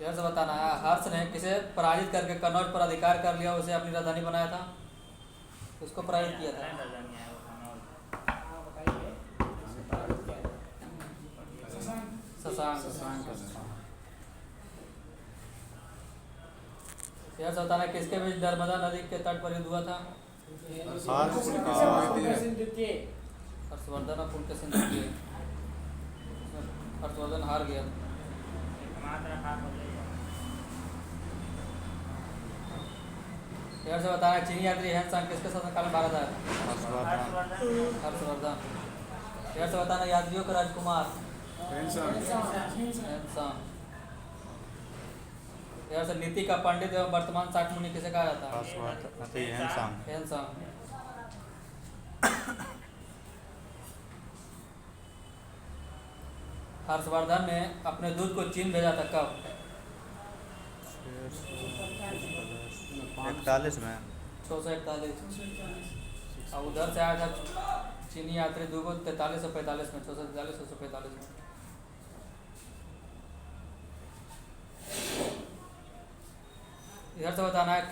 इधर से बताना है, हर्ष ने किसे पराजित करके कन्नौज पर अधिकार कर लिया, उसे अपनी राजधानी बनाया था? उसको पराजित किया था। शशांक। इधर से बताना, किसके बीच नर्मदा नदी के तट पर युद्ध हुआ था? हर्षवर्धन और पुलकेशिन द्वितीय। हर्षवर्धन हार गया। इधर से बताना, चीनी यात्री हेनसांग किसके शासनकाल में भारत आया था? हर्षवर्धन। इधर से बताना, यात्रियों का राजकुमार? हेनसांग। इधर से नीति का पंडित एवं वर्तमान शाक मुनि किसे कहा जाता है? हेनसांग। हर्षवर्धन ने अपने दूध को चीन भेजा था कब? 41 में। 641। और उधर से आया था चीनी यात्री दूगो 4345 में, 643 645 में। इधर से बताना है,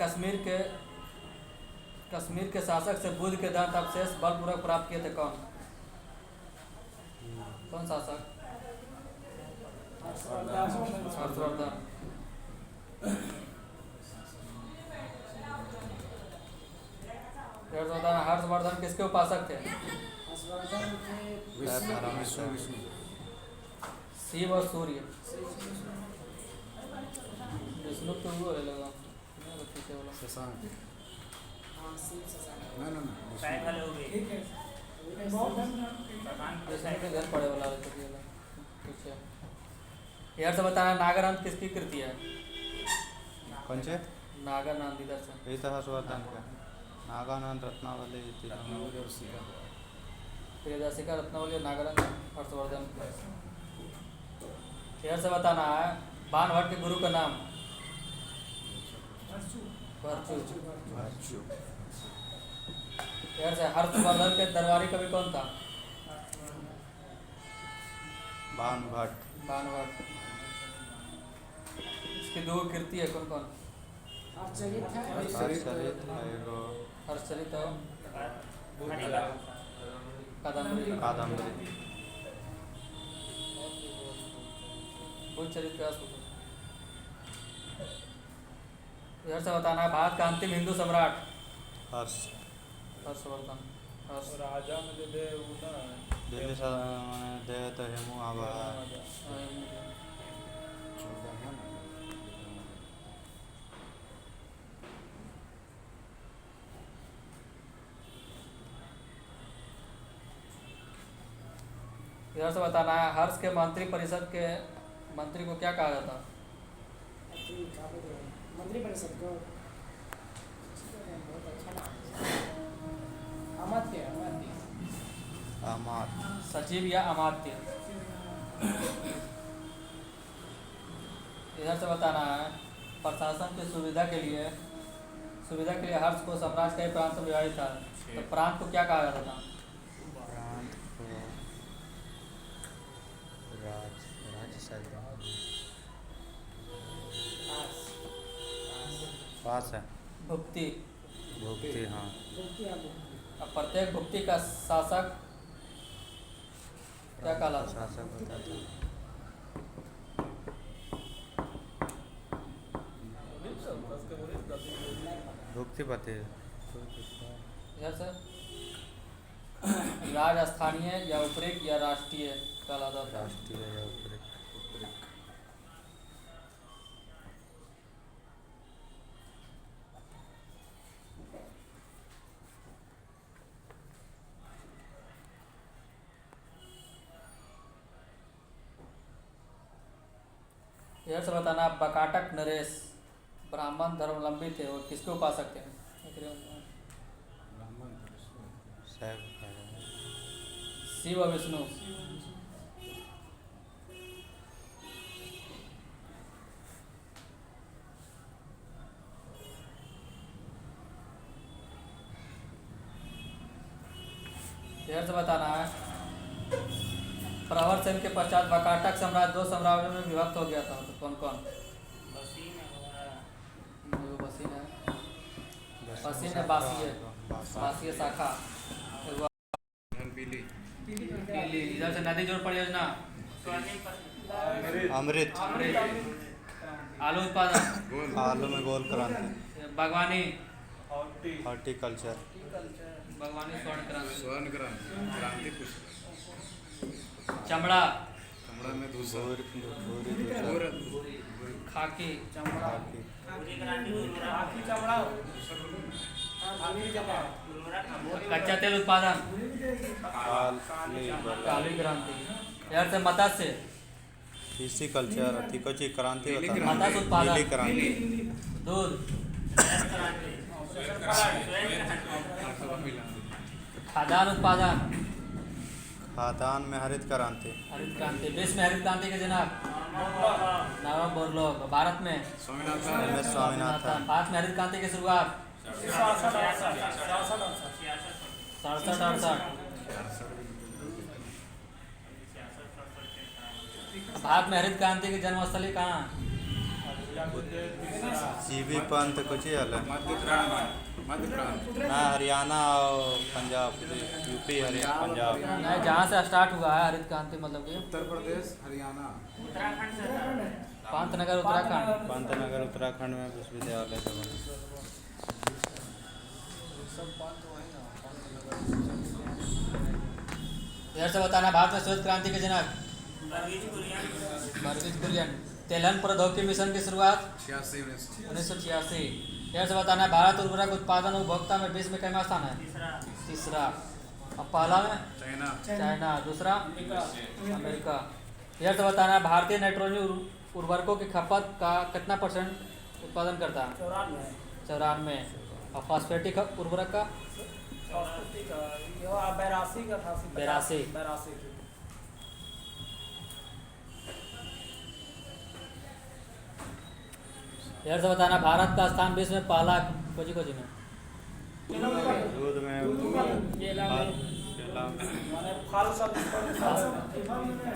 कश्मीर के शासक से बुद्ध के दांत अवशेष बलपूर्वक प्राप्त किए थे कौन? कौन शासक? हर्षवर्धन। इधर से बताना, हर्षवर्धन किसके उपासक थे? शिव और सूर्य। विष्णु तो वो है लगा घर पड़े वाला पीछे। इधर से बताना, नागानंद किसकी कृति है? कौन से? नागानंद। इधर से हर्षवर्धन का नागानंद रत्नावली प्रियदर्शिका रत्नावली और नागानंद हर्षवर्धन। इधर से बताना है, बाणभट्ट के गुरु का नाम? भर्चु। इधर से हर्षवर्धन के दरबारी कवि कौन था? बाणभट्ट। इसकी दो कृति है, कौन कौन? हर्षचरित कादम्बरी। इधर से बताना है, भारत का अंतिम हिंदू सम्राट? हर्षवर्धन। राजा में जो दे वो ना दिल्ली दे तो हेमू आवा। इधर से बताना है, हर्ष के मंत्री परिषद के मंत्री को क्या कहा जाता? मंत्री परिषद को अमात्य। सचिव या अमात्य। इधर से बताना है, प्रशासन की सुविधा के लिए हर्ष को साम्राज्य के प्रांत में विभाजित था, तो प्रांत को क्या कहा जाता था? पास है। भुक्ति। हाँ। अब प्रत्येक भुक्ति का शासक क्या कहलाता? शासक होता था भुक्तिपति। इधर से राजस्थानीय या उपरिक या राष्ट्रीय कहलाता था? राष्ट्रीय या उपरिक। इधर से बताना, बकाटक नरेश ब्राह्मण धर्मावलंबी थे और किसके उपासक थे? शिव और विष्णु। इधर से बताना है, प्रवर सेन के पश्चात बकाटक साम्राज्य 2 साम्राज्यों में विभक्त हो गया था, तो कौन कौन? बसीन है, बसीन है, बासी है, बासी है शाखा। एगो पीली पीली, इधर से नदी जोड़ परियोजना, अमृत आलू उत्पादन, आलू में गोल क्रांति, बागवानी, हॉर्टिकल्चर, बागवानी स्वर्ण क्रांति, स्वर्ण क्रांति पुष्प, चमड़ा, कमरा में दूसरा भूरी भूरी खाकी, खाकी, कच्चा तेल उत्पादन, काली क्रांति। इधर से मत्स्य, फिशिकल्चर, थिकोची क्रांति मत्स्य बता, उत्पादन, नीली क्रांति, दूध, खाद्यान्न उत्पादन, खाद्यान्न में हरित क्रांति, हरित क्रांति। विश्व में हरित क्रांति के जनक नवम बोरलॉग। भारत में स्वामीनाथन एम एस स्वामीनाथन, भारत में हरित क्रांति की शुरुआत 67-68। भारत में हरित क्रांति की जन्मस्थली कहाँ? जीबी पंत कुछ ही अलग मध्य प्रांत ना, हरियाणा और पंजाब, यूपी हरियाणा पंजाब, नहीं, जहाँ से स्टार्ट हुआ है हरित क्रांति, मतलब कि उत्तर प्रदेश हरियाणा पांतनगर उत्तराखंड। पंतनगर उत्तराखंड में विश्वविद्यालय का बना। इधर से बताना भारत में श्वेत क्रांति के जनक वर्गीज कुरियन। तेलहन प्रौद्योगिकी मिशन की शुरुआत 1986। इधर से बताना भारत उर्वरक उत्पादन और उपभोक्ता में विश्व में कितना स्थान है? तीसरा। अब पहला में चाइना, दूसरा अमेरिका। इधर से बताना भारतीय नाइट्रोजन उर्वरकों की खपत का कितना % उत्पादन करता है? 94। और फॉस्फेटिक उर्वरक का 82। इधर से बताना भारत का स्थान विश्व में पहला खोजी में दूध में केला,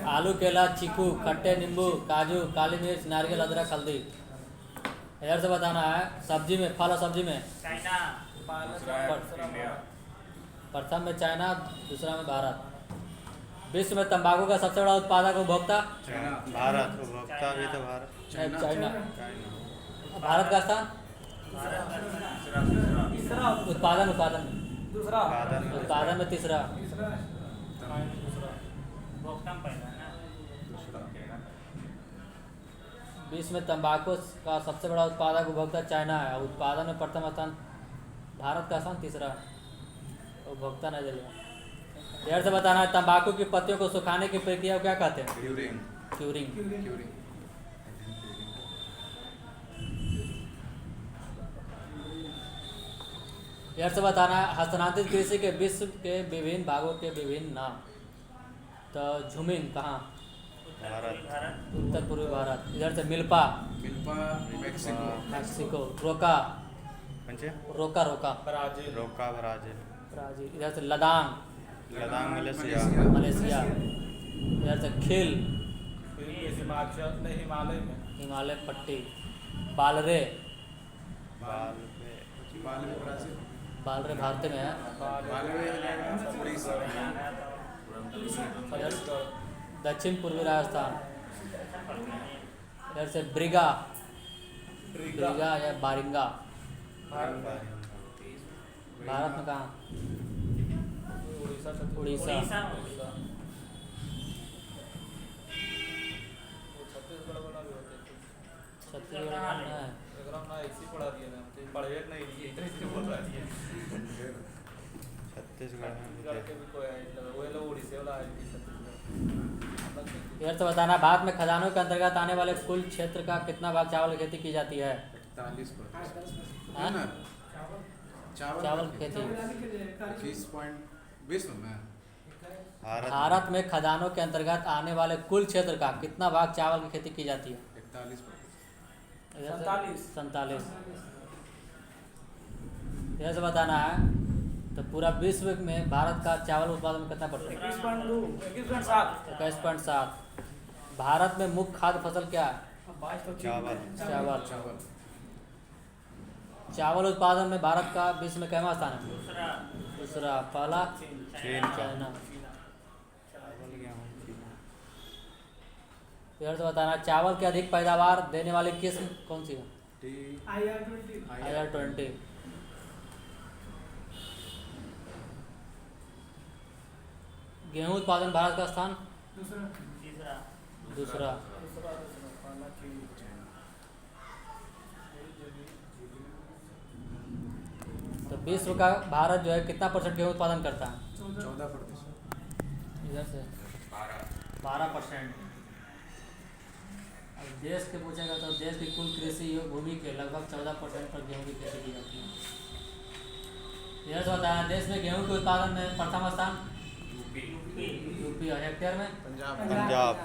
आलू, केला, चीकू, खट्टे नींबू, काजू, काली मिर्च, नारियल, अदरक, हल्दी। इधर से बताना है सब्जी में, फल और सब्जी में प्रथम में चाइना, दूसरा में भारत। विश्व में तंबाकू का सबसे बड़ा उत्पादक उपभोक्ता भारत, उपभोक्ता भी तो भारत, चाइना। भारत का स्थान उत्पादन में तीसरा। विश्व में तंबाकू का सबसे बड़ा उत्पादक उपभोक्ता चाइना है। उत्पादन में प्रथम स्थान भारत का स्थान तीसरा, उपभोक्ता नहीं चलेगा। इधर से बताना है तंबाकू की पत्तियों को सुखाने की प्रक्रिया को क्या कहते हैं? क्यूरिंग। इधर से बताना है हस्तांतरित कृषि के विश्व के विभिन्न भागों के विभिन्न नाम। तो झुमिंग कहाँ? भारत, उत्तर पूर्वी भारत। इधर से मिल्पा मैक्सिको। रोका ब्राजील। रोका ब्राजील, इधर से लदांग मलेशिया, इधर से खिल हिमालय पट्टी। बालरे भारत में है। दक्षिण पूर्वी राजस्थान। इधर से ब्रिगा या बारिंगा भारत में कहाँ? उड़ीसा। छत्तीसगढ़ में है। छत्तीसगढ़ में इधर से बताना भारत में खदानों के अंतर्गत आने वाले कुल क्षेत्र का कितना भाग चावल की खेती की जाती है? 41%। चावल की खेती। भारत में खदानों के अंतर्गत आने वाले कुल क्षेत्र का कितना भाग चावल की खेती की जाती है? 47। इधर से बताना है तो पूरा विश्व में भारत का चावल उत्पादन कितना %? 21.7। भारत में मुख्य खाद्य फसल क्या है? चावल। चावल उत्पादन में भारत का विश्व में कैवा स्थान है? दूसरा। पहला चीन का। चाइना। चावल गेहूँ चीन। फिर से बताना, चावल की अधिक पैदावार देने वाली किस्म कौन सी है? IR-20। गेहूं उत्पादन भारत का स्थान? दूसरा। तो विश्व का भारत जो है कितना % गेहूं उत्पादन करता है? 14%। इधर से 12%। अब देश के पूछेगा तो देश की कुल कृषि भूमि के लगभग 14% पर गेहूं की खेती की जाती है। यह से बताया, देश में गेहूं के उत्पादन में प्रथम स्थान यूपी और हेक्टेयर में पंजाब।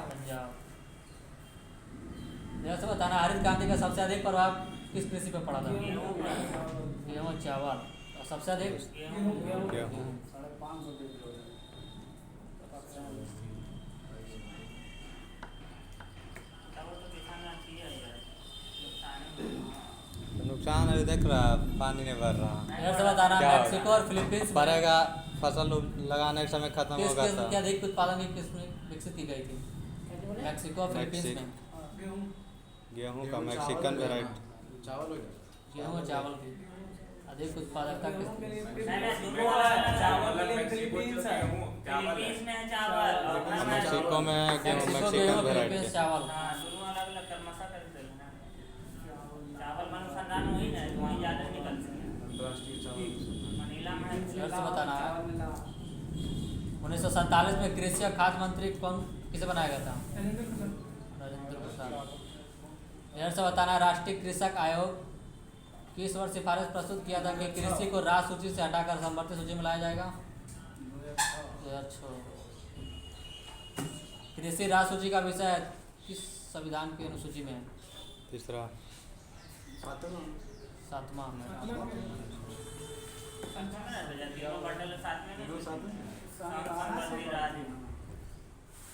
यह से बताना, हरित क्रांति का सबसे अधिक प्रभाव किस कृषि पर पड़ा था? गेहूं और चावल। और सबसे अधिक गेहूँ। नुकसान अभी देख रहा है, पानी नहीं भर रहा। यह से बताना, क्या होगा? मैक्सिको और फिलीपींस में भरेगा, फसल लगाने के समय खत्म किस होगा किस्म की अधिक उत्पादन की किस्म विकसित की गई थी? मैक्सिको और फिलीपींस में गेहूँ का मैक्सिकन वेराइटी। चावल हो गया। गेहूं और चावल की अधिक उत्पादकता किस? मैक्सिको में गेहूँ मैक्सिको मैक्सिकन गेहूं, वेराइटी। फिलीपींस चावल। अंतर्राष्ट्रीय चावल। फिर से बताना है, 1947 में कृषि और खाद्य मंत्री किसे बनाया गया था? राजेंद्र प्रसाद। फिर से बताना, राष्ट्रीय कृषक आयोग किस वर्ष सिफारिश प्रस्तुत किया था कि कृषि को राज्य सूची से हटाकर समवर्ती सूची में लाया जाएगा? 2006। कृषि राज्य सूची का विषय किस संविधान की अनुसूची में है? तीसरा। 7वां।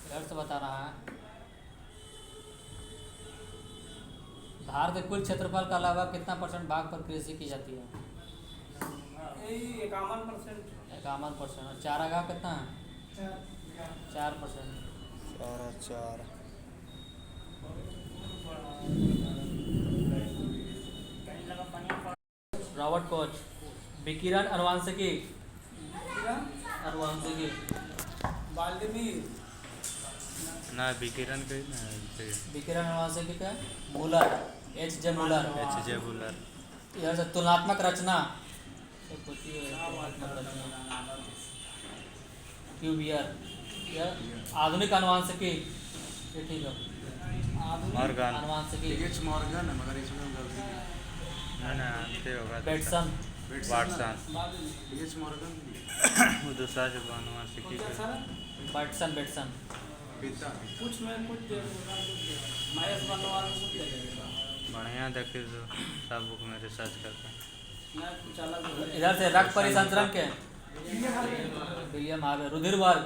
फिर से बता रहा है, भारत के कुल क्षेत्रफल का लगभग कितना % भाग पर कृषि की जाती है? 51%। और चारागाह कितना है? 4%। 4। Robert Koch. विकिरण अनुवांशिकी। ना विकिरण के ना विकिरण अनुवांशिकी का Müller, H.J. Müller. H.J. Buhler. यह से तुलनात्मक रचना, क्यूबियर। यह आधुनिक अनुवांशिकी, ये ठीक है। मॉर्गन। अनुवांशिकी, टीएच मॉर्गन है मगर इसमें गलती है। ना ते होगा बेटसन। वाटसन। टीएच मॉर्गन वो दूसरा जो अनुवांशिकी बेटसन। पिता। बढ़िया देखे तो सब बुक में रिसर्च करते हैं। इधर से रक्त परिसंचरण के विलियम हार्वे। रुधिरवर्ग,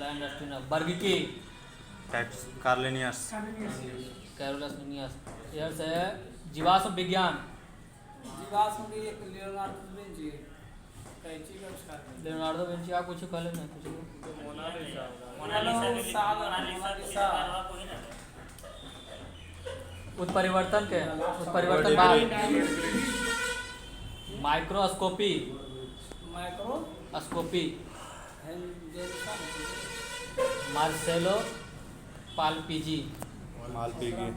लैंडस्टीनर। वर्गीकी, कार्लिनियस। Carolus Linnaeus. इधर से जीवाश्म विज्ञान, लियोनार्डो विंची। आप कुछ कह लेना कुछ। उत्परिवर्तन के उत्परिवर्तन बाद माइक्रोस्कोपी, मार्सेलो पाल्पीजी। मालपीगी।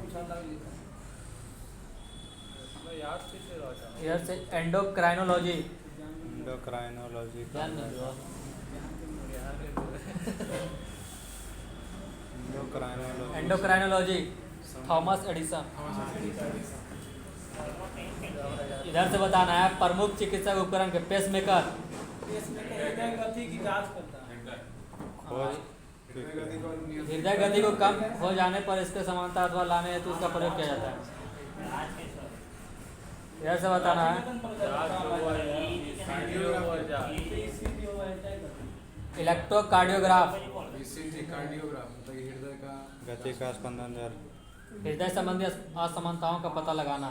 इधर से एंडोक्राइनोलॉजी। एंडोक्राइनोलॉजी। ध्यान में दो। Endocrinology, Thomas Edison. इधर से बताना है, प्रमुख चिकित्सक उपकरण के पेसमेकर। खोज हृदय गति को कम हो जाने पर इसके समानता अथवा लाने हेतु उसका प्रयोग किया जाता है। इधर से बताना है, इलेक्ट्रोकार्डियोग्राफ, ईसीजी कार्डियोग्राफ मतलब ये हृदय का गति का स्पंदन दर। हृदय संबंधी असमानताओं का पता लगाना।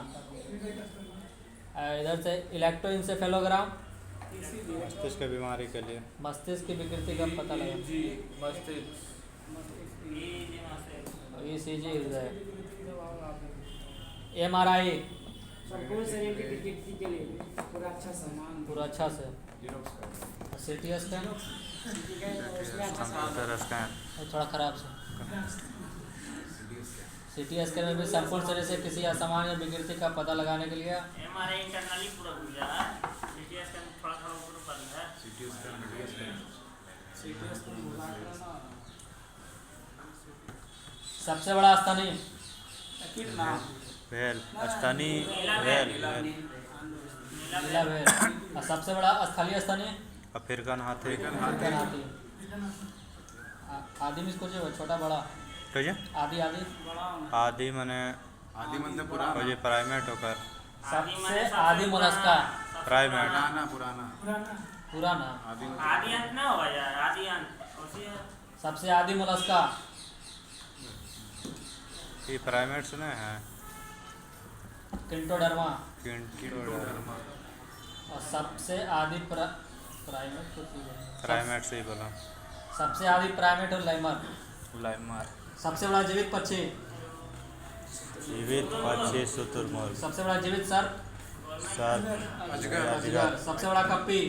इधर से इलेक्ट्रोइंसेफेलोग्राम, मस्तिष्क की बीमारी के लिए। मस्तिष्क की विकृति का पता लगा। मस्तिष्क ECG हृदय। MRI संपूर्ण शरीर की विकृति के लिए पूरा अच्छा सामान पूरा अच्छा से। CT scan computer scan. थोड़ा खराब से। CT स्कैन में भी संपूर्ण शरीर से किसी असामान्य विकृति का पता लगाने के लिए हमारे इंटरनली पूरा भूल जा रहा है। सीटी स्कैन थोड़ा थोड़ा ऊपर कर है। सीटी स्कैन सबसे बड़ा स्तनी वेल स्तनी वेल नीला भेड़। और सबसे बड़ा स्थलीय स्तनी अफ्रीकन हाथी। अफ्रीकन हाथी। आदि में इसको जो छोटा बड़ा कहिए आदि आदि आदि मने आदि मतलब पुराना कोई प्राइमेट होकर सबसे आदि मोलस्का प्राइमेट पुराना पुराना आदि आदि अंत ना होगा यार, आदि अंत उसी सबसे आदि मोलस्का ये प्राइमेट्स ने है किंटोडर्मा। किंटोडर्मा और सबसे आदि प्राइमेट कुछ भी बोलो। प्राइमेट से ही बोला। सबसे आदि प्राइमेट और लाइमर। लाइमर सबसे बड़ा जीवित पक्षी जीवित पक्षी शुतुरमुर्ग। सबसे बड़ा जीवित सर्प सर्प अजगर। सबसे बड़ा कपी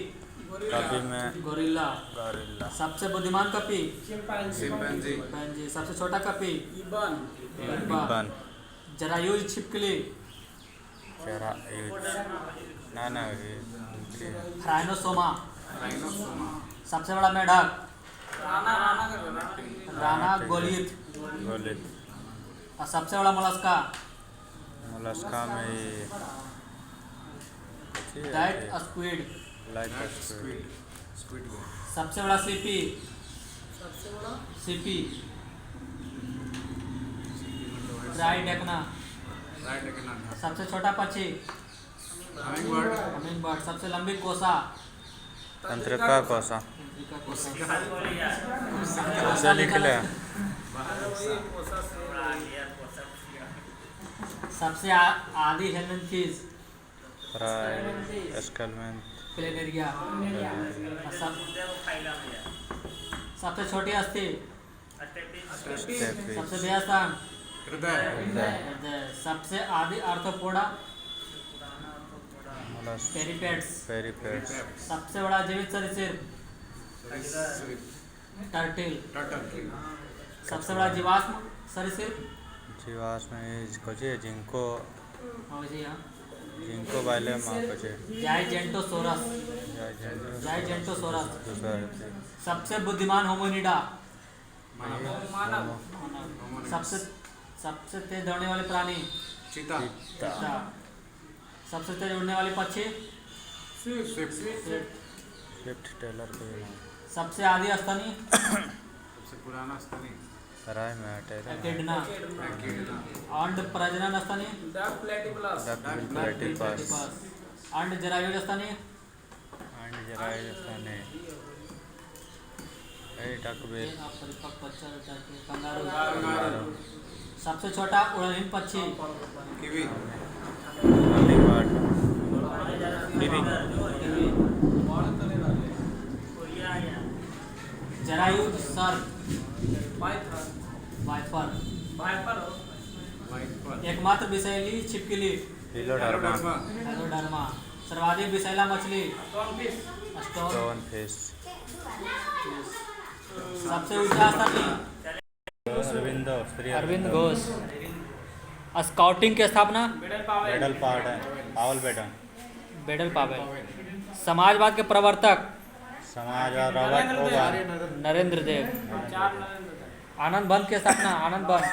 कभी में गोरिल्ला। गोरिल्ला। सबसे बुद्धिमान कपी चिंपैंजी पैंजी। सबसे छोटा कपी इबन जरायुज छिपकली चरा ना राइनोसोमा। राइनोसोमा सबसे बड़ा मेढक राना राना गोलित। गोलित। और सबसे बड़ा मोलस्का मोलस्का में डाइट स्क्विड। लाइक स्क्विड सबसे बड़ा सीपी सीपी ट्राइडेक्ना। सबसे छोटा पक्षी हमिंगबर्ड। सबसे लंबी कोसा तंत्रिका कोसा कोसा निकले। सबसे आदि हेलमेंथीज एस्कलमेंट प्लेनेरिया। सबसे छोटी अस्थि सबसे बेहसान हृदय सबसे आदि आर्थ्रोपोडा पेरिपेट्स। पेरिपेट्स। सबसे बड़ा जीवित सरीसृप टर्टिल। सबसे बड़ा जीवाश्म सरीसृप जीवाश्म में कुछ है जिनको हाँ जी हाँ जिनको वाले माँ कुछ है जाइजेंटोसोरस। जाइजेंटोसोरस। दूसरा सबसे बुद्धिमान होमोनिडा। सबसे सबसे तेज दौड़ने वाले प्राणी चीता चीता। सबसे तेज उड़ने वाले पक्षी स्विफ्ट टेलर को सबसे आदि स्तनी सबसे पुराना स्तनी सराय में टेलर एकिडना। अंड प्रजनन स्तनी डक प्लेटिपलस प्लेटिपस। अंड जरायुज स्तनी अंड जरायुज स्तनी डकबिल परिपक्व बच्चा कंगारू। सबसे छोटा उड़नहीन पक्षी कीवी जरायुज सर्प वाइपर। एकमात्र विषैली छिपकली हेलोडर्मा। सर्वाधिक विषैला मछली स्टोन फिश। सबसे ऊंचा स्तनी अरविंद घोष। स्काउटिंग की स्थापना बेडल पार्ट है पावल बेटन। बेडल पावेल। समाजवाद के प्रवर्तक समाजवाद रॉबर्ट ओवन। नरेंद्र देव। आनंद बंद की स्थापना आनंद बंद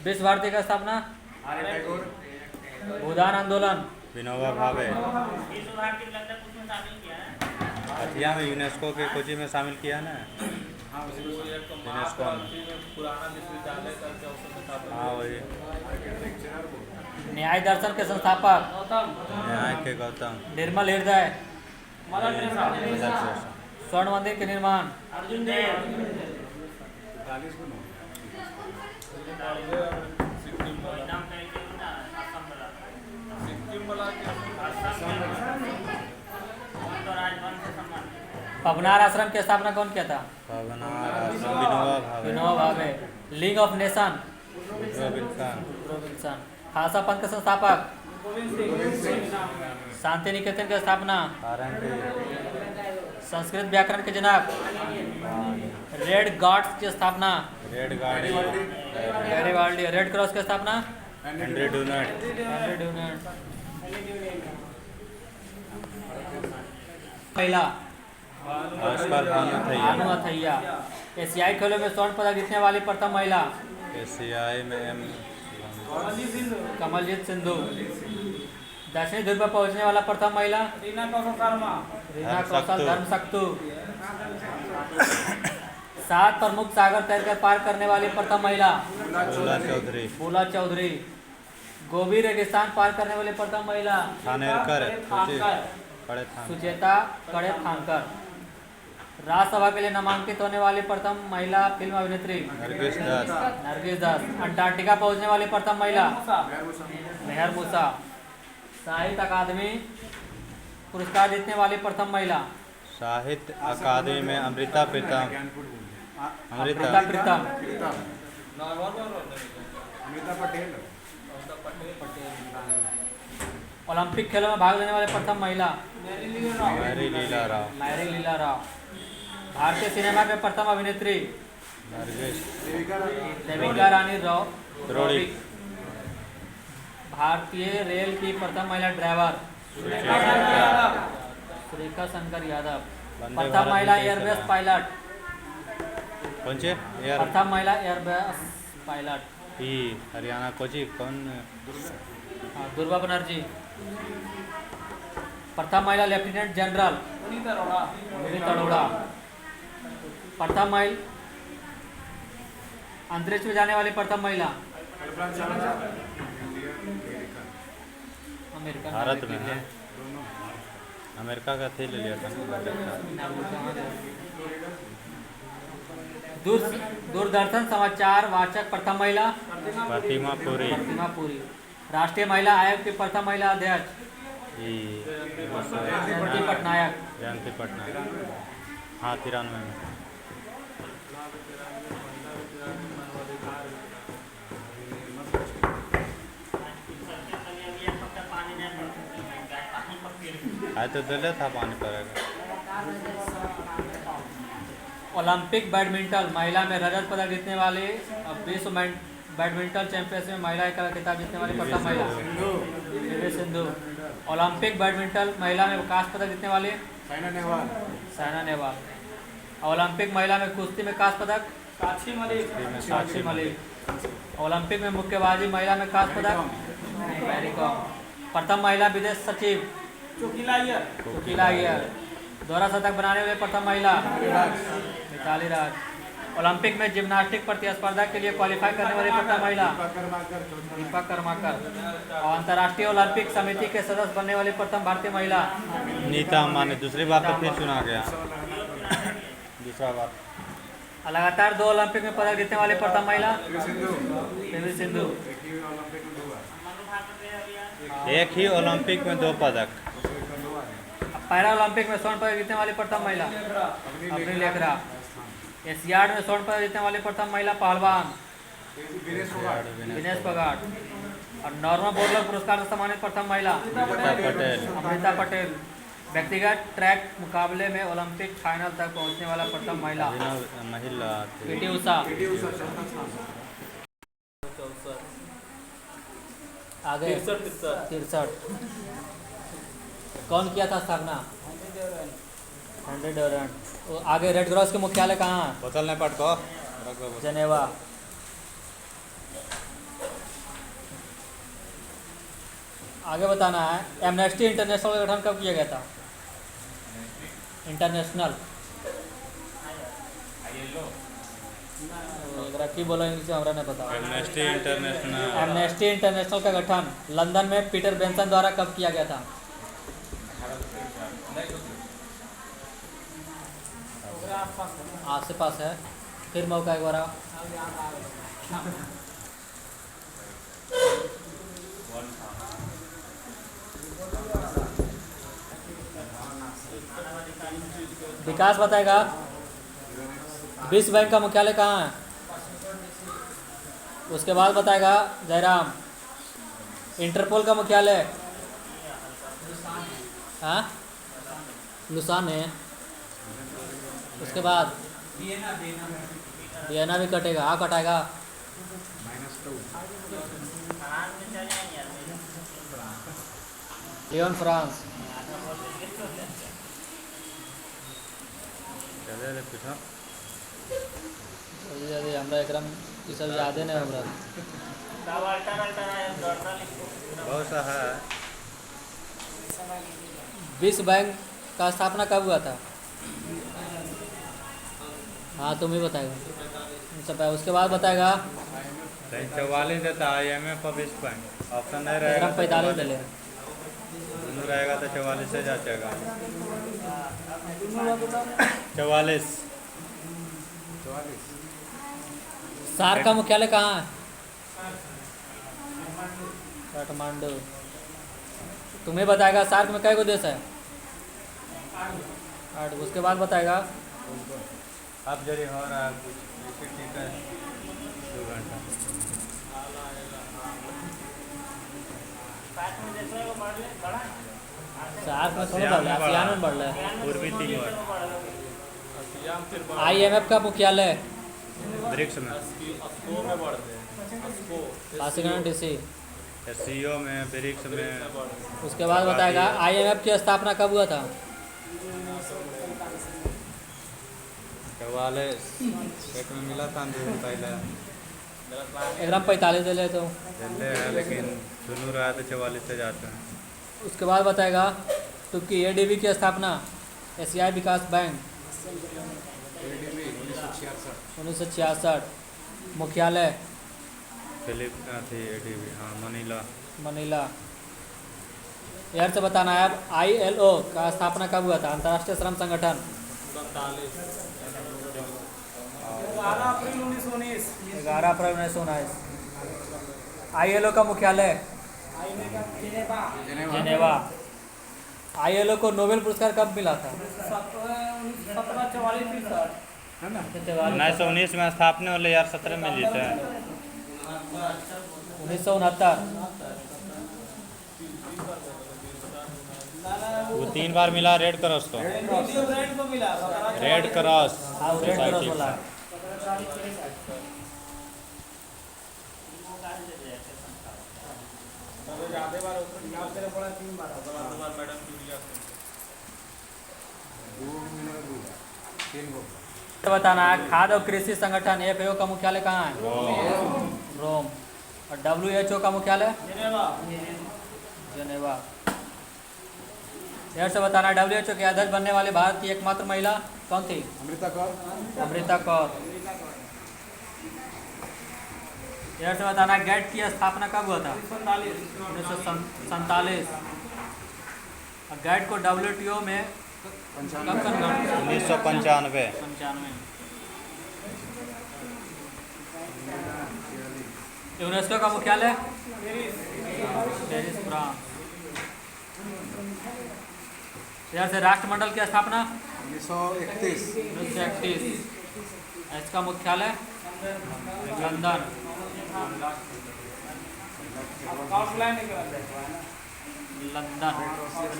विश्व भारती का स्थापना भूदान आंदोलन विनोबा भावे। विश्व भारती लगता है कुछ में शामिल किया है। हथिया में यूनेस्को के कोची में शामिल किया ना यूनेस्को में। पुराना विश्वविद्यालय करके उसमें हाँ वही न्याय दर्शन के संस्थापक न्याय के गौतम। निर्मल हृदय। Mother Teresa. स्वर्ण मंदिर के निर्माण अर्जुन देव। नाम करेंगे ना असम वाला। तो राजभवन से संबंधित पवनार आश्रम की स्थापना कौन किया था? Vinoba Bhave, Vinoba Bhave. League of nation, Wilson, Khalsa पंथ के संस्थापक, शांति निकेतन की स्थापना, संस्कृत व्याकरण के जनक, रेड गार्ड्स की स्थापना, रेड गाड़ी, गैरिबाल्डी। रेड क्रॉस की स्थापना, हेनरी डूनट, हेनरी डूनट। पहला आजकल भानु अथैया। एशियाई खेलों में स्वर्ण पदक जीतने वाली प्रथम महिला, एशियाई में एम कमलजीत सिंधु। दक्षिणी ध्रुव पर पहुंचने वाला प्रथम महिला, रीना कौशल धर्मशक्तु। 7 प्रमुख सागर तैरकर पार करने वाली प्रथम महिला, फूला चौधरी। गोबी रेगिस्तान पार करने वाली प्रथम महिला, सुचेता कड़े थानकर। राज्यसभा के लिए नामांकित होने वाली प्रथम महिला फिल्म अभिनेत्री, नरगिस दास। अंटार्कटिका पहुंचने वाली प्रथम महिला, मेहर मूसा। साहित्य अकादमी पुरस्कार जीतने वाली प्रथम महिला, साहित्य अकादमी में अमृता प्रीतम, अमृता प्रीतम। अमृता पटेल। ओलंपिक खेलों में भाग लेने वाली प्रथम महिला, मैरी लीला राव, मैरी लीला राव। भारतीय सिनेमा के प्रथम अभिनेत्री, देविका रानी द्रोड़ी। भारतीय रेल की प्रथम महिला ड्राइवर, सुरेखा शंकर यादव। प्रथम महिला एयरबेस पायलट, कौन से प्रथम महिला एयरबेस पायलट, हरियाणा कोची कौन? दुर्गा बनर्जी। प्रथम महिला लेफ्टिनेंट जनरल, विनीत अरोड़ा। प्रथम महिला अंतरिक्ष में जाने वाली प्रथम महिला, अमेरिका। भारत में है, अमेरिका का थे ले लिया था। दूरदर्शन समाचार वाचक प्रथम महिला, प्रतिमा पुरी। प्रतिमा पुरी। राष्ट्रीय महिला आयोग की प्रथम महिला अध्यक्ष, जयंती पटनायक। जयंती पटनायक। हाँ 93 में। आज तो दले था पानी पड़ेगा। ओलंपिक बैडमिंटन महिला में रजत पदक जीतने वाली, विश्व बैडमिंटन चैंपियनशिप में महिला का खिताब जीतने वाली प्रथम महिला, पीवी सिंधु। ओलंपिक बैडमिंटन महिला में कांस्य पदक जीतने वाली, साइना नेहवाल। ओलंपिक महिला में कुश्ती में कांस्य पदक, साक्षी मलिक। ओलंपिक में मुक्केबाजी महिला में कांस्य पदक, मैरी कॉम। प्रथम महिला विदेश सचिव, चोकीला अय्यर। दोहरा शतक बनाने वाली प्रथम महिला, मिताली राज। ओलंपिक में जिम्नास्टिक प्रतिस्पर्धा के लिए क्वालिफाई करने वाली प्रथम महिला, दीपक कर्माकर। और अंतर्राष्ट्रीय ओलंपिक समिति के सदस्य बनने वाली प्रथम भारतीय महिला, नीता अंबानी। दूसरी बार तो फिर चुना गया, दूसरा बार। लगातार 2 ओलंपिक में पदक जीतने वाली प्रथम महिला, पीवी सिंधु। एक ही ओलंपिक में 2 पदक। पैरा ओलंपिक में स्वर्ण पदक जीतने वाली प्रथम महिला, अपनी लेखरा। एशियाड में स्वर्ण पदक जीतने वाली प्रथम महिला पहलवान, विनेश फोगाट। और नॉर्मा बोर्डर पुरस्कार से सम्मानित प्रथम महिला, अमृता पटेल। व्यक्तिगत ट्रैक मुकाबले में ओलंपिक फाइनल तक पहुंचने वाला प्रथम महिला, पीटी उषा। आगे 63। कौन किया था स्थापना? Henry Durant. आगे रेड क्रॉस के मुख्यालय कहाँ? बोतल नहीं पटको, जनेवा। आगे बताना है, एमनेस्टी इंटरनेशनल का गठन कब किया गया था? इंटरनेशनल की बोला इंग्लिश में हमरा नहीं पता। Amnesty international. एमनेस्टी इंटरनेशनल का गठन लंदन में पीटर बेंसन द्वारा कब किया गया था? आस पास है, फिर मौका एक बार। विकास बताएगा विश्व बैंक का मुख्यालय कहाँ है। उसके बाद बताएगा जयराम इंटरपोल का मुख्यालय हाँ लुसान है। उसके बाद वियना भी कटेगा। हाँ कटाएगा। -2 लियोन फ्रांस। चले रे पीछा यदि हमरा एकरा ई सब यादे नहीं हमरा। बहुत सा है। विश्व बैंक का स्थापना कब हुआ था। हाँ तुम ही बताएगा। उसके बाद बताएगा 44 देता IMF और विश्व बैंक। ऑप्शन नहीं रहेगा 45 ले ले। दोनों रहेगा तो 44 से जाएगा। 44 सार्क का मुख्यालय कहाँ है। काठमांडू। तुम्हें बताएगा सार्क में कई गो देश है। 8। उसके बाद बताएगा अब जरी हो रहा है कुछ ठीक है 2 घंटा। सार्क में थोड़ा बढ़ रहा है आसियान में बढ़ रहा है। पूर्वी तिमोर IMF का मुख्यालय ब्रिक्स में वाशिंगटन DC। SCO में ब्रिक्स में। उसके बाद बताएगा IMF की स्थापना कब हुआ था। 44 पेट में मिला था पहले एकदम 45 ले ले तो। चलते हैं लेकिन दोनों रहा तो 44 से जाते हैं। उसके बाद बताएगा तुर्की ADB की स्थापना एशियाई विकास बैंक 1966। मुख्यालय फिलिप थी ADB हाँ मनीला। यार से बताना है अब ILO का स्थापना कब हुआ था अंतर्राष्ट्रीय श्रम संगठन। 11 अप्रैल 1919। ILO का मुख्यालय जेनेवा। ILO को नोबेल पुरस्कार कब मिला था। 1919 में स्थापना वाले यार 17 में जीते हैं। 1969। वो 3 बार मिला रेड क्रॉस को। रेड क्रॉस हाँ रेड क्रॉस वाला। बताना है खाद्य और कृषि संगठन FAO का मुख्यालय कहाँ है। रोम। और WHO का मुख्यालय जेनेवा। यार से बताना है WHO के अध्यक्ष बनने वाले भारत की एकमात्र महिला कौन थी। अमृता कौर। यार से बताना है गैट की स्थापना कब हुआ था 1947। और गैट को WTO में कब कन्वर्ट 1995। यूनेस्को का मुख्यालय पेरिस फ्रांस। यार से राष्ट्रमंडल की स्थापना 1931। इसका मुख्यालय लंदन। लंदन।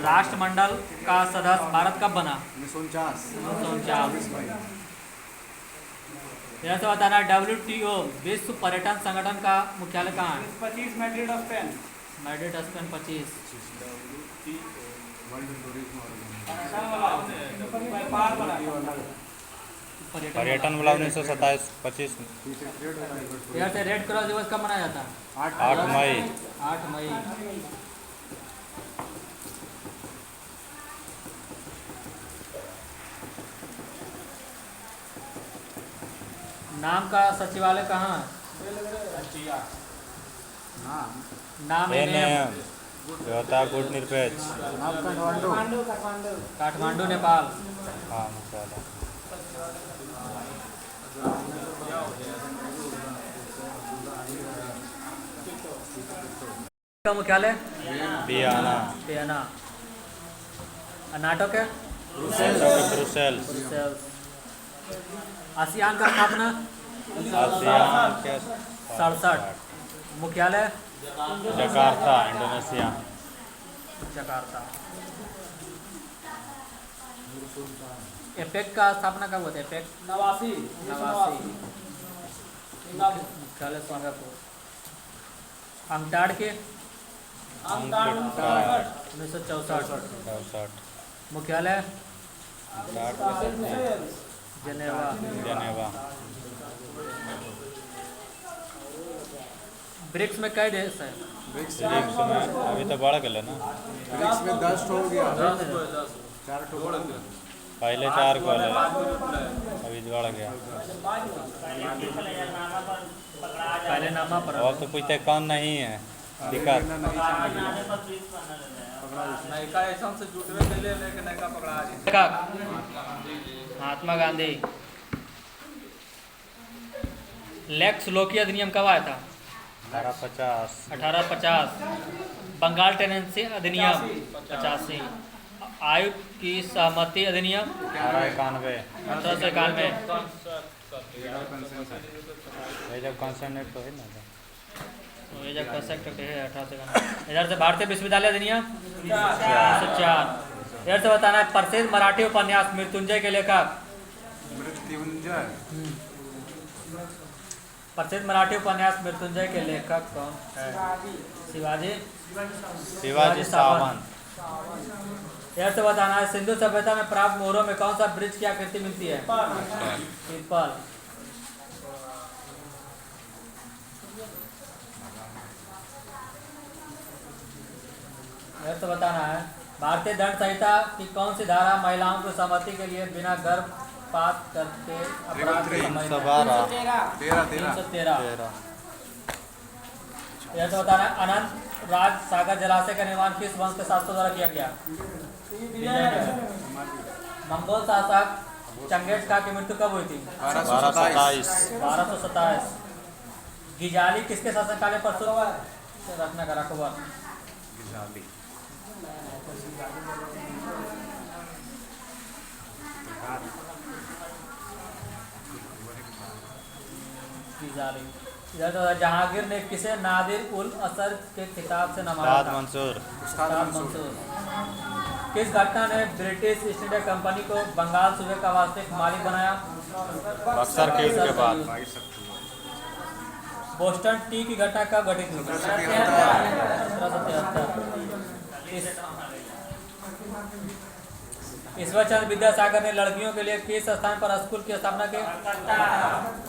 राष्ट्रमंडल का सदस्य भारत कब बना 1949। यह से बताना WTO विश्व पर्यटन संगठन का मुख्यालय कहाँ है 25 मैड्रिड स्पेन। 25। पर्यटन वाला 1927 25 में। यह से रेड क्रॉस दिवस कब मनाया जाता है 8 मई। 8 मई। नाम का सचिवालय कहाँ है। नाम है NAM जो होता है गुट निरपेक्ष। काठमांडू नेपाल। हाँ मसाला का मुख्यालय वियना। वियना। नाटो के ब्रुसेल्स। आसियान का स्थापना आसियान के 67। मुख्यालय जकार्ता, इंडोनेशिया। जकार्ता। एपेक का स्थापना कब हुआ था? एपेक 89। मुख्यालय सिंगापुर। अंकटाड के 1964। मुख्यालय जेनेवा। ब्रिक्स में कई देश हैं? ब्रिक्स में अभी तो बढ़ गए ना। ब्रिक्स में 10 हो गया, 4 हो गया। पहले 4 को ले, अभी बढ़ गया। पहले नामा पर और तो कुछ कौन नहीं है दिक्कत। नयका ऐसा से जुटवे के लिए लेके नयका पकड़ा दी। महात्मा गांधी। लेक्स लोकी अधिनियम कब आया था? 1850। बंगाल टेनेंसी अधिनियम 85। आयु की सहमति अधिनियम 1891। जब कॉन्सेंट तो है ना, ये जब कंसेप्ट है 1891। इधर से भारतीय विश्वविद्यालय अधिनियम 1904। इधर से बताना है प्रसिद्ध मराठी उपन्यास मृत्युंजय के लेखक। मृत्युंजय। प्रसिद्ध मराठी उपन्यास मृत्युंजय के लेखक कौन है? शिवाजी सावंत। इधर से बताना है सिंधु सभ्यता में प्राप्त मोहरों में कौन सा वृक्ष की आकृति मिलती है? पीपल। तो बताना है भारतीय दंड संहिता की कौन सी धारा महिलाओं की सहमति के लिए बिना गर्भपात करके अपराध को समझना है? 313। यह तो बताना है अनंत राज सागर जलाशय का निर्माण किस वंश के शासकों द्वारा किया गया? मंगोल शासक चंगेज खान की मृत्यु कब हुई थी? 1227। गिजाली किसके शासनकाल में प्रस्तुत रखने का रखबर? इधर तो जहांगीर ने किसे नादिर उल असर के खिताब से नवाजा था? उस्ताद मंसूर। किस घटना ने ब्रिटिश ईस्ट इंडिया कंपनी को बंगाल सूबे का वास्तविक मालिक बनाया? बक्सर के युद्ध के बाद। बोस्टन टी की घटना कब घटित हुई? 1773। ईश्वर चंद्र विद्यासागर ने लड़कियों के लिए किस स्थान पर स्कूल की स्थापना की?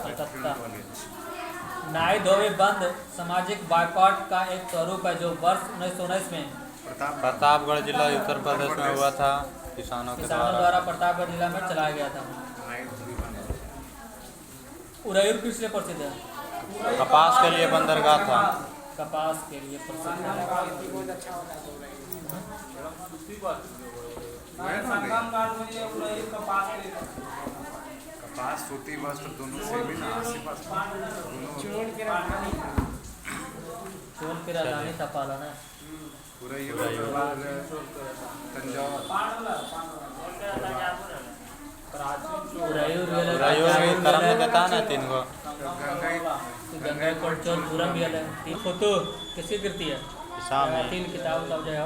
कलकत्ता। नाई धोबी बंद सामाजिक बायकॉट का एक स्वरूप है जो वर्ष 1919 में प्रतापगढ़ जिला उत्तर प्रदेश में हुआ था। किसानों द्वारा प्रतापगढ़ जिला में चलाया गया था। उरैर किस लिए प्रसिद्ध है? कपास के लिए बंदरगाह था। कपास के लिए प्रसिद्ध है। कपास, सूती वस्त्र दोनों से भी ना आस-पास चोल के राजधानी था पालन है। किसकी कृति है? तीन किताब जो है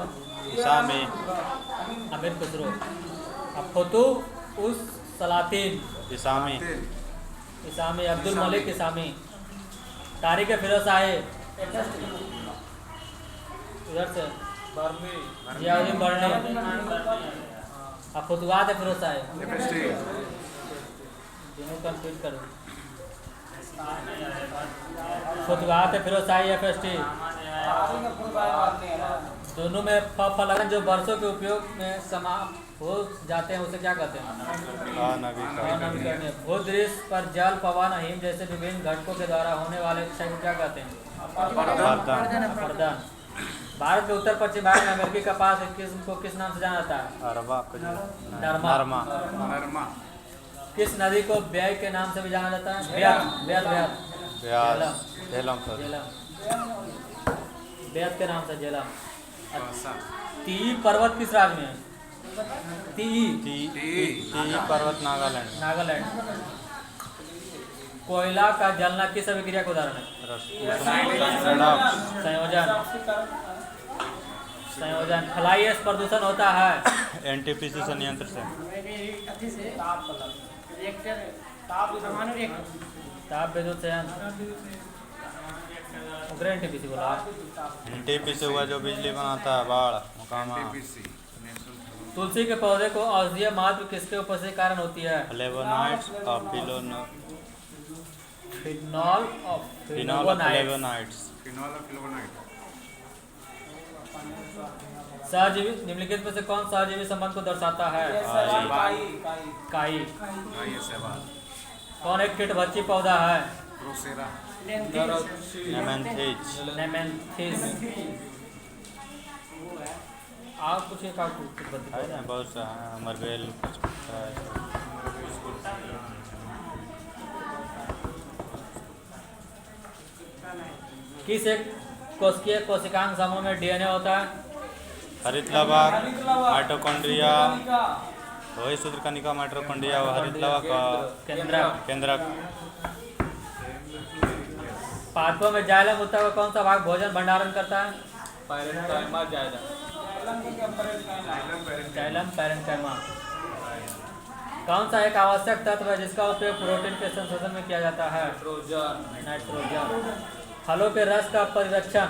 अमीर खुसरो। अब फतू उस सलातीन इसामी अब्दुल मलिक इसामी। तारीख फिरोज साहिब इधर से जियाउद्दीन बर्नी। अब फतुहात फिरोज साहिब दोनों कंप्लीट करो। फतुहात फिरोज साहिब FST दोनों में फलन जो वर्षों के उपयोग में समाप्त हो जाते हैं उसे क्या कहते हैं? अनवीकरणीय। भूदृश्य पर जल, पवन, हिम जैसे विभिन्न घटकों के द्वारा होने वाले क्षय को क्या कहते हैं? अपरदन। भारत के उत्तर पश्चिम भाग में अमेरिकी कपास किस्म को किस नाम से जाना जाता है? नरमा। किस नदी को ब्याय के नाम से भी जाना जाता है? बेहद के नाम से झेलम। कौसा ती पर्वत किस राज्य में है? टी पर्वत नागालैंड नागालैंड। कोयला का जलना किस अभिक्रिया का उदाहरण है? संयोजन। खलाई से प्रदूषण होता है एनटीपीसी संयंत्र से। ताप विद्युत संयंत्र एनटीपीसी बोला। एनटीपीसी हुआ जो बिजली बनाता है, बाढ़ मुकामा। तुलसी के पौधे को औषधीय महत्व किसके उपस्थिति के कारण होती है? फ्लेवोनॉइड्स और फिनॉल ऑफ फ्लेवोनॉइड्स। सहजीवी निम्नलिखित में से कौन सहजीवी संबंध को दर्शाता है? काई। कौन एक कीटभक्षी पौधा है? नेमेंथिस। आप कुछ एक है ना, बहुत सा है, अमरबेल किस एक कोशिकीय कोशिकांग समूह में डीएनए होता है? हरित लाभक, माइटोकॉन्ड्रिया, वही सूत्र कनिका, माइटोकॉन्ड्रिया, हरित लाभक केंद्रक। पादपों में जाइलम उत्तक का कौन सा भाग भोजन भंडारण करता है? Xylem parenchyma. कौन सा एक आवश्यक तत्व है जिसका उपयोग प्रोटीन के संशोधन में किया जाता है? नाइट्रोजन। फलों के रस का परिरक्षण?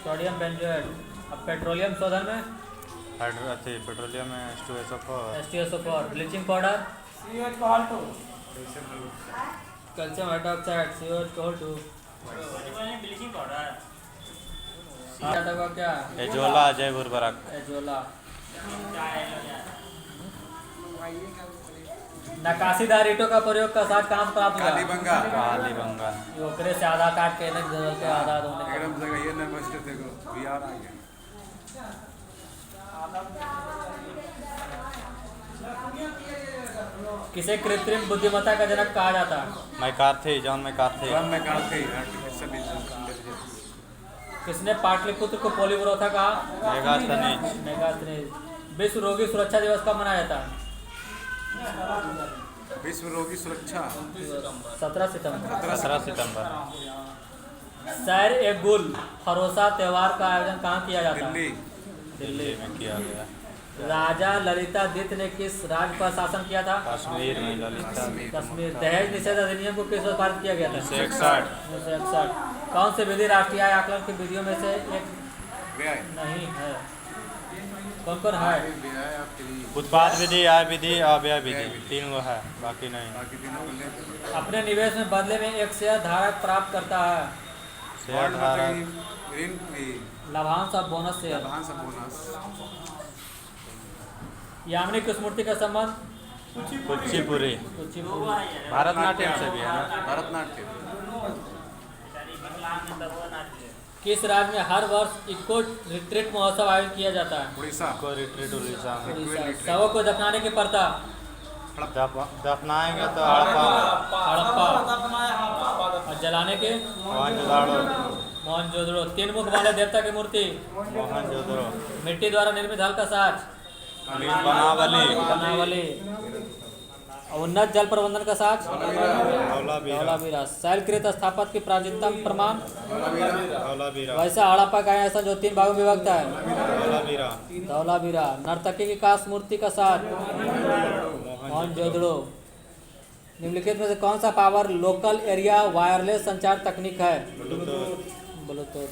Sodium benzoate. अब पेट्रोलियम शोधन में? पेट्रोलियम में H2SO4। Bleaching powder? Calcium hydroxide CO2। Bleaching powder क्या? एजोला जैव उर्वरक। एजोला। नकाशीदार ईंटों का प्रयोग का साथ कहाँ से प्राप्त हुआ? कालीबंगा। ओकरे से आधार कार्ड के जरूरत के आधार होने का। किसे कृत्रिम बुद्धिमत्ता का जनक कहा जाता है? McCarthy, John McCarthy. किसने पाटलिपुत्र को पोलियोरोथा कहा? मेगास्थनीज। विश्व रोगी सुरक्षा दिवस कब मनाया जाता है? विश्व रोगी सुरक्षा 17 सितंबर। 17 सितंबर। सैर ए गुल फरोसा त्योहार का आयोजन कहाँ किया जाता है? दिल्ली में किया गया। राजा ललितादित्य ने किस राज्य पर शासन किया था? कश्मीर में ललिता। कश्मीर। दहेज निषेध अधिनियम को किस वर्ष पारित किया गया था? 1961। कौन से विधि राष्ट्रीय आय आकलन की विधियों में से एक नहीं है? कौन कौन है? उत्पाद विधि, आय विधि, अव्यय विधि, 3 गो है, बाकी नहीं। अपने निवेश में बदले में एक शेयर धारक प्राप्त करता है? शेयर धारक लाभांश और बोनस शेयर। यामिनी कृष्णमूर्ति का संबंध? कुचिपुड़ी। भारतनाट्यम से भी है ना? भरतनाट्यम। किस राज्य में हर वर्ष इको रिट्रीट महोत्सव आयोजित किया जाता है? उड़ीसा। को रिट्रीट उड़ीसा में। उड़ीसा। शवों को दफनाने की प्रथा? दफनाएंगे तो हड़प्पा। और जलाने के? मोहनजोदड़ो। 3 मुख वाले देवता की मूर्ति? मोहनजोदड़ो। मिट्टी द्वारा निर्मित हल का साज? बनावली। उन्नत जल प्रबंधन का साज? धौलावीरा। शैलकृत स्थापत्य की प्राचीनतम प्रमाण? वैसा हड़प्पा का ऐसा जो 3 भागों में विभक्त है? धौलावीरा। नर्तकी की काष्ठ मूर्ति का साज? मोहनजोदड़ो। निम्नलिखित में से कौन सा पावर लोकल एरिया वायरलेस संचार तकनीक है? ब्लूटूथ।